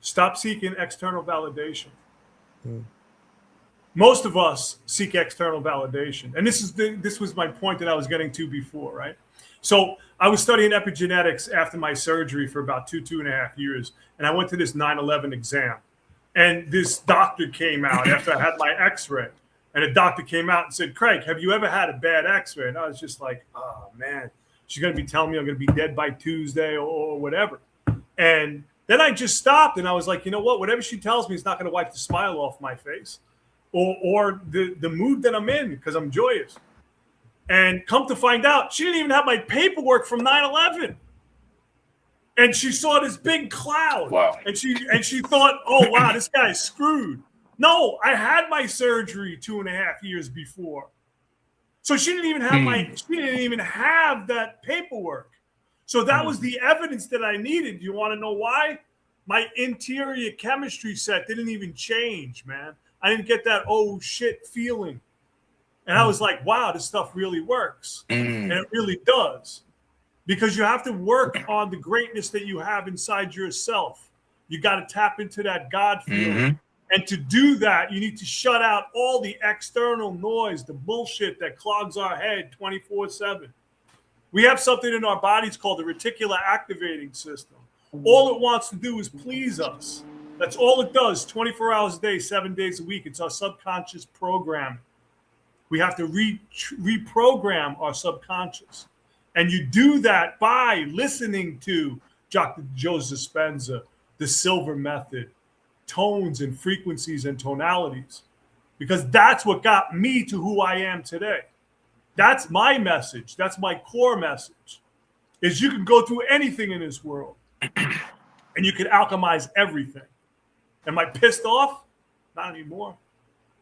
Stop seeking external validation. Most of us seek external validation. And this was my point that I was getting to before, right? So I was studying epigenetics after my surgery for about 2.5 years. And I went to this 9/11 exam. And this doctor came out after I had my x-ray. And a doctor came out and said, Craig, have you ever had a bad x-ray? And I was just like, oh, man, she's going to be telling me I'm going to be dead by Tuesday or whatever. And then I just stopped and I was like, you know what? Whatever she tells me is not going to wipe the smile off my face or the mood that I'm in because I'm joyous. And come to find out, she didn't even have my paperwork from 9/11. And she saw this big cloud. Wow. And she thought, oh, wow, this guy's screwed. No, I had my surgery 2.5 years before. So she didn't even have that paperwork. So that was the evidence that I needed. You want to know why? My interior chemistry set didn't even change, man. I didn't get that oh shit feeling. And I was like, wow, this stuff really works. And it really does. Because you have to work on the greatness that you have inside yourself. You got to tap into that God feeling. And to do that, you need to shut out all the external noise, the bullshit that clogs our head 24/7. We have something in our bodies called the reticular activating system. All it wants to do is please us. That's all it does, 24 hours a day, 7 days a week. It's our subconscious programming. We have to reprogram our subconscious. And you do that by listening to Dr. Joe Dispenza, the Silver Method, tones and frequencies and tonalities, because that's what got me to who I am today. That's my message. That's my core message, is you can go through anything in this world and you can alchemize everything. Am I pissed off? Not anymore.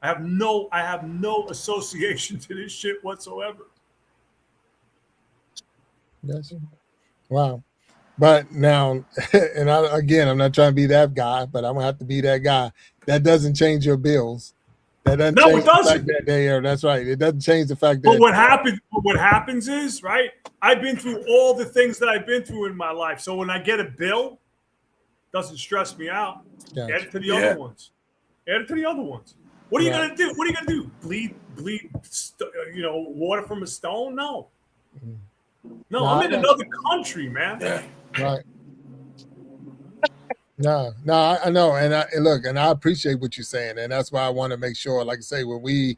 I have no association to this shit whatsoever. Yes. Wow. But now, and I'm not trying to be that guy, but I'm gonna have to be that guy. That doesn't change your bills. That doesn't change the fact that they are. That's right. It doesn't change the fact that. But what happens is, right? I've been through all the things that I've been through in my life. So when I get a bill, doesn't stress me out. Gotcha. Add it to the other ones. Add it to the other ones. What are you gonna do? What are you gonna do? Bleed, water from a stone? No. No, I'm in another country, man. Yeah. Right. No, I know, and I appreciate what you're saying, and that's why I want to make sure, like I say, when we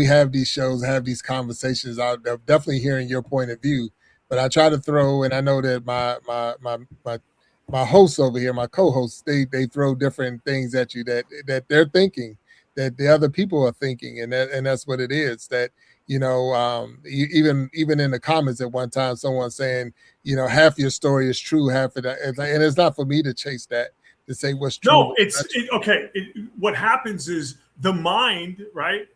have these shows, have these conversations, I'm definitely hearing your point of view. But I try to throw, and I know that my hosts over here, my co-hosts, they throw different things at you that they're thinking, that the other people are thinking, and that's what it is. That even in the comments at one time, someone saying, half your story is true, half of that, and it's not for me to chase that, to say what's true. No, okay. What happens is the mind, right,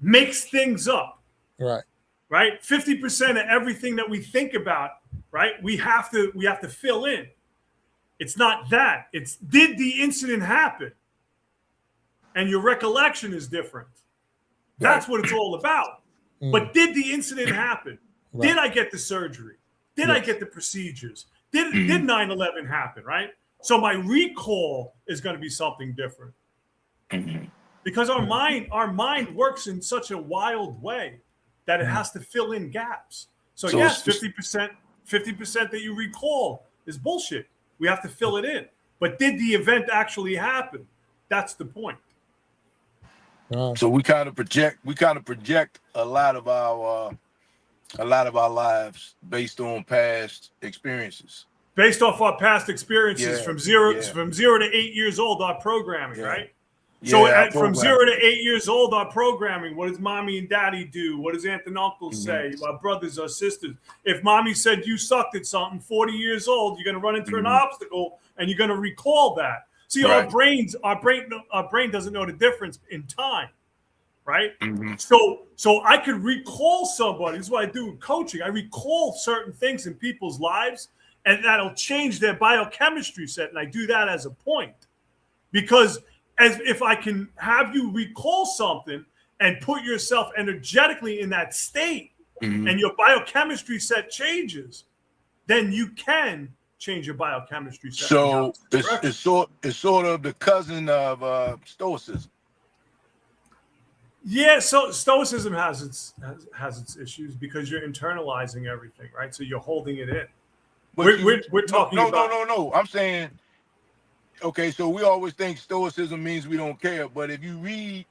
makes things up. Right. Right. 50% of everything that we think about, right, we have to fill in. It's not that. It's, did the incident happen? And your recollection is different. That's what it's all about. But did the incident happen? Right. Did I get the surgery? Did I get the procedures? Did 9/11 happen, right? So my recall is going to be something different. Because our mind works in such a wild way that it has to fill in gaps. So yes, 50% that you recall is bullshit. We have to fill it in. But did the event actually happen? That's the point. So we kind of project a lot of our lives based on past experiences. Based off our past experiences from zero to 8 years old, our programming, right? So from 0 to 8 years old, our programming, what does mommy and daddy do? What does aunt and uncle say? Our brothers or sisters? If mommy said you sucked at something, 40 years old, you're going to run into an obstacle and you're going to recall that. See, our brain doesn't know the difference in time, right? So I could recall somebody. This is what I do in coaching. I recall certain things in people's lives, and that'll change their biochemistry set. And I do that as a point, because as if I can have you recall something and put yourself energetically in that state, and your biochemistry set changes, then you can change your biochemistry set. So it's sort of the cousin of stoicism. Yeah, so stoicism has its issues because you're internalizing everything, right? So you're holding it in. We're talking about no. I'm saying, okay, so we always think stoicism means we don't care, but if you read,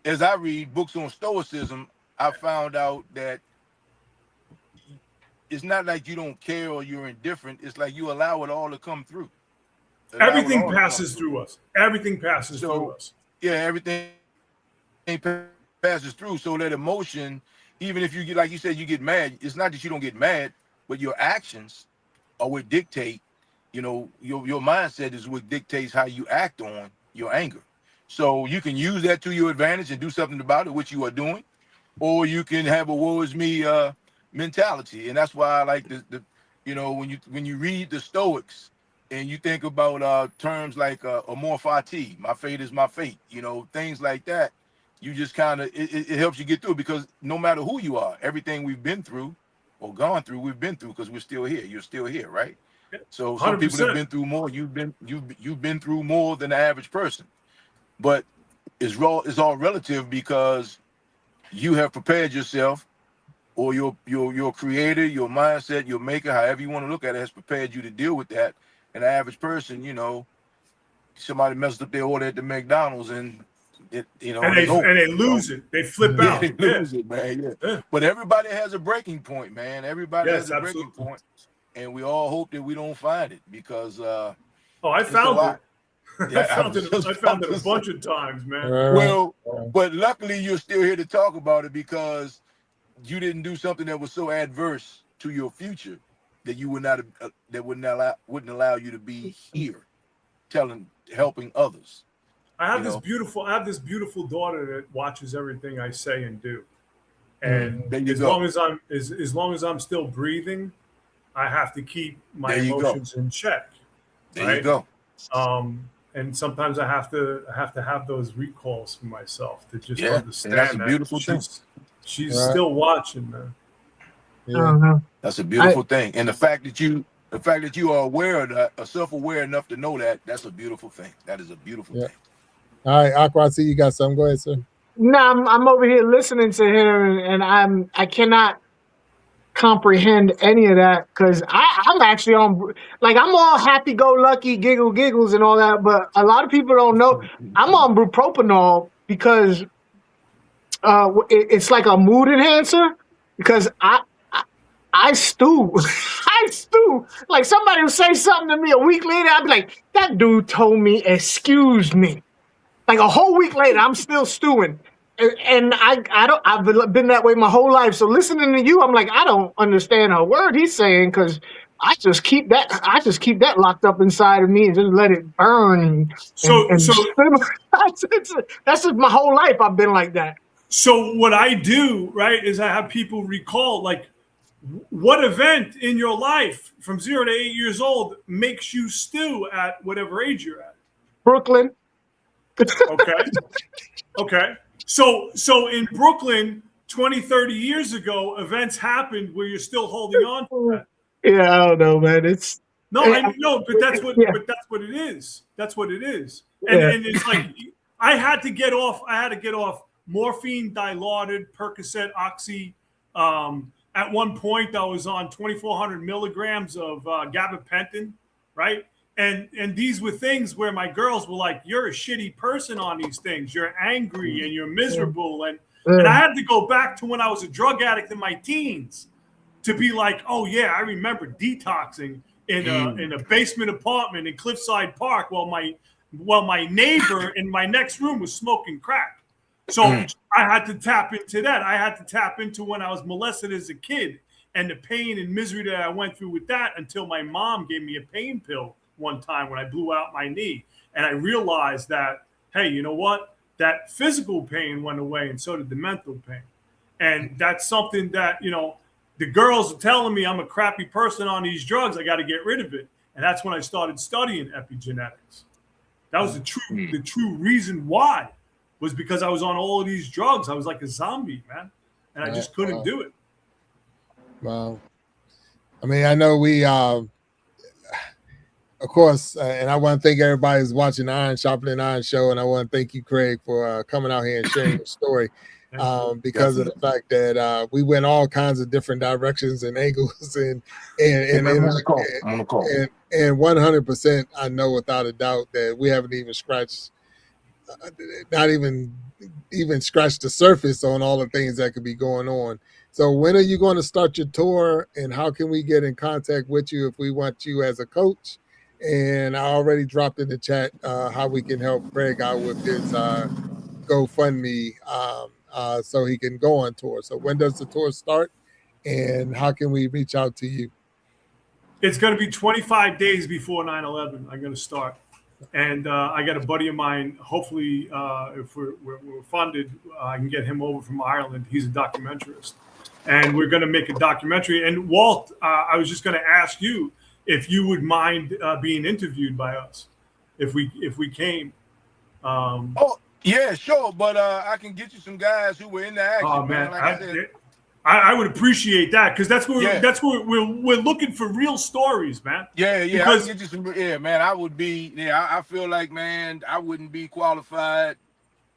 as I read books on stoicism, I found out that it's not like you don't care or you're indifferent. It's like you allow it all to come through. Everything passes through us. Everything passes through us. Yeah, everything passes through. So that emotion, even if you get, like you said, you get mad, it's not that you don't get mad, but your actions are what dictate, your mindset is what dictates how you act on your anger. So you can use that to your advantage and do something about it, which you are doing, or you can have a woe is me mentality. And that's why I like when you read the Stoics and you think about terms like amor fati, my fate is my fate, things like that, you just kind of, it helps you get through, because no matter who you are, everything we've been through or gone through, we've been through, because we're still here. You're still here, right? So some 100%. People have been through more. You've been through more than the average person, but it's all relative, because you have prepared yourself, or your creator, your mindset, your maker, however you want to look at it, has prepared you to deal with that. And the average person, somebody messed up their order at the McDonald's and and they lose it. They flip out. They lose it, man. Yeah. But everybody has a breaking point, man. Everybody has a breaking point, and we all hope that we don't find it, because I found it. Yeah, I found it a bunch of times, man. Well, but luckily you're still here to talk about it, because you didn't do something that was so adverse to your future that you wouldn't allow you to be here, helping others. I have this beautiful daughter that watches everything I say and do, and as long as I'm still breathing, I have to keep my emotions in check. There you go. And sometimes I have to have those recalls for myself to just understand. That's a beautiful thing. She's still watching, man. Yeah. That's a beautiful thing. And the fact that you The fact that you are aware of that, self-aware enough to know that, that's a beautiful thing. That is a beautiful thing. All right, Aqua, I see you got something. Go ahead, sir. No, I'm over here listening to him, and I cannot comprehend any of that because I'm actually on, like, I'm all happy go lucky, giggles and all that, but a lot of people don't know I'm on bupropion because it's like a mood enhancer because I stew. I stew. Like, somebody will say something to me a week later, I'd be like, that dude told me, excuse me. Like, a whole week later, I'm still stewing. And I've been that way my whole life. So listening to you, I'm like, I don't understand a word he's saying because I just keep that locked up inside of me and just let it burn. So That's just my whole life. I've been like that. So what I do, right, is I have people recall, like, what event in your life from 0 to 8 years old makes you stew at whatever age you're at? Brooklyn. Okay. So in Brooklyn, 20, 30 years ago, events happened where you're still holding on to that. Yeah, I don't know, man. I know, but that's what it is. That's what it is. And it's like I had to get off morphine, Dilaudid, Percocet, Oxy. At one point, I was on 2,400 milligrams of gabapentin, right? And these were things where my girls were like, "You're a shitty person on these things. You're angry and you're miserable." And I had to go back to when I was a drug addict in my teens to be like, "Oh yeah, I remember detoxing in a basement apartment in Cliffside Park while my neighbor in my next room was smoking crack." So I had to tap into that. I had to tap into when I was molested as a kid and the pain and misery that I went through with that until my mom gave me a pain pill one time when I blew out my knee. And I realized that, hey, you know what? That physical pain went away and so did the mental pain. And that's something that, the girls are telling me I'm a crappy person on these drugs. I got to get rid of it. And that's when I started studying epigenetics. That was the true reason why. Was because I was on all of these drugs. I was like a zombie, man. And I just couldn't do it. Wow. I mean, I know we, of course, and I want to thank everybody who's watching the Iron Sharpening Iron Show. And I want to thank you, Craig, for coming out here and sharing your story because of the fact that we went all kinds of different directions and angles. And 100%, I know without a doubt that we haven't even scratched not even scratch the surface on all the things that could be going on. So when are you going to start your tour, and how can we get in contact with you if we want you as a coach? And I already dropped in the chat how we can help Craig out with his GoFundMe so he can go on tour. So when does the tour start, and how can we reach out to you? It's going to be 25 days before 9/11. I'm going to start. And I got a buddy of mine, hopefully, if we're funded, I can get him over from Ireland. He's a documentarist. And we're going to make a documentary. And Walt, I was just going to ask you if you would mind being interviewed by us if we came. Oh, yeah, sure. But I can get you some guys who were in the action. Oh, man. Like I said, I would appreciate that because that's where we're looking for real stories, man. Yeah. Because, I can get you some. Yeah, man. I would be. Yeah, I feel like, man, I wouldn't be qualified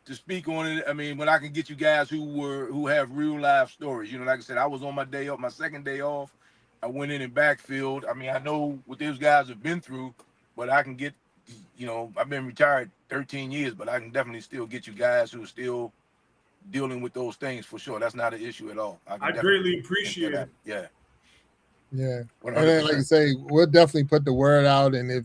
to speak on it. I mean, when I can get you guys who have real life stories. Like I said, I was on my day off, my second day off. I went in and backfilled. I mean, I know what those guys have been through, but I can get. I've been retired 13 years, but I can definitely still get you guys who are still dealing with those things for sure. That's not an issue at all. I greatly appreciate it. Yeah. 100%. And then, like I say, we'll definitely put the word out. And if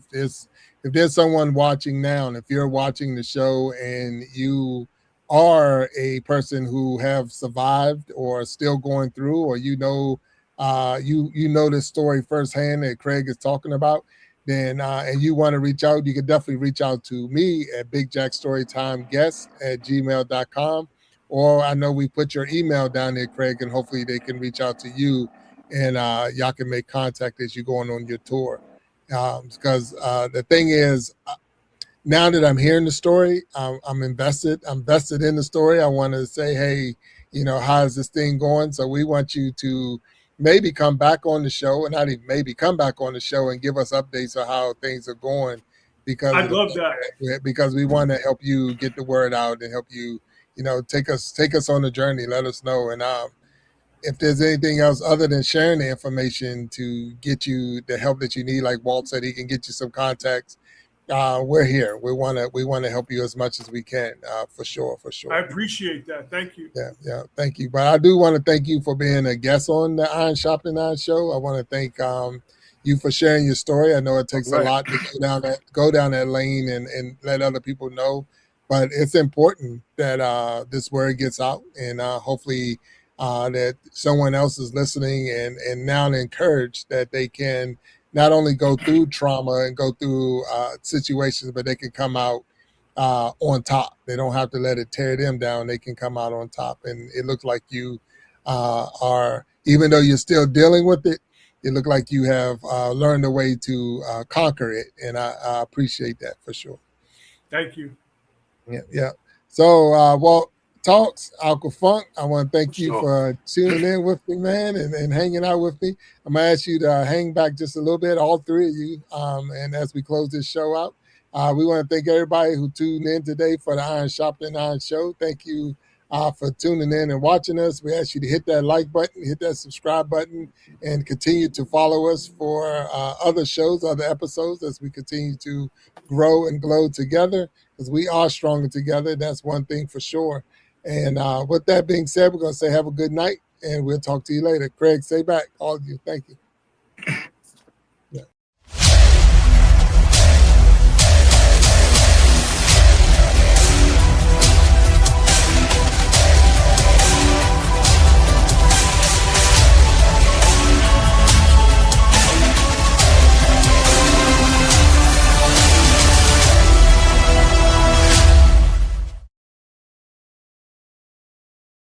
there's someone watching now, and if you're watching the show and you are a person who have survived or still going through, or you know this story firsthand that Craig is talking about, then and you want to reach out, you can definitely reach out to me at bigjackstorytimeguest@gmail.com. Or I know we put your email down there, Craig, and hopefully they can reach out to you and y'all can make contact as you're going on your tour. Because the thing is, now that I'm hearing the story, I'm invested. I'm vested in the story. I want to say, hey, how is this thing going? So we want you to maybe come back on the show, and not even maybe come back on the show and give us updates on how things are going, because I'd love that. because we want to help you get the word out and help you, take us on the journey. Let us know. And if there's anything else other than sharing the information to get you the help that you need, like Walt said, he can get you some contacts. We're here. We want to help you as much as we can, for sure. I appreciate that. Thank you. Yeah, thank you. But I do want to thank you for being a guest on the Iron Sharpening Iron Show. I want to thank you for sharing your story. I know it takes a lot to go down that lane and let other people know, but it's important that this word gets out, and hopefully that someone else is listening and now encouraged that they can not only go through trauma and go through situations, but they can come out on top. They don't have to let it tear them down. They can come out on top. And it looks like you are, even though you're still dealing with it, it looks like you have learned a way to conquer it. And I appreciate that for sure. Thank you. Yeah. So, Walt Talks, Alka Funk, I want to thank you Sure. for tuning in with me, man, and hanging out with me. I'm going to ask you to hang back just a little bit, all three of you. And as we close this show out, we want to thank everybody who tuned in today for the Iron Sharpening Iron Show. Thank you for tuning in and watching us. We ask you to hit that like button, hit that subscribe button, and continue to follow us for other shows, other episodes, as we continue to grow and glow together, because we are stronger together. That's one thing for sure. And with that being said, we're going to say have a good night, and we'll talk to you later. Craig, say back, all of you. Thank you.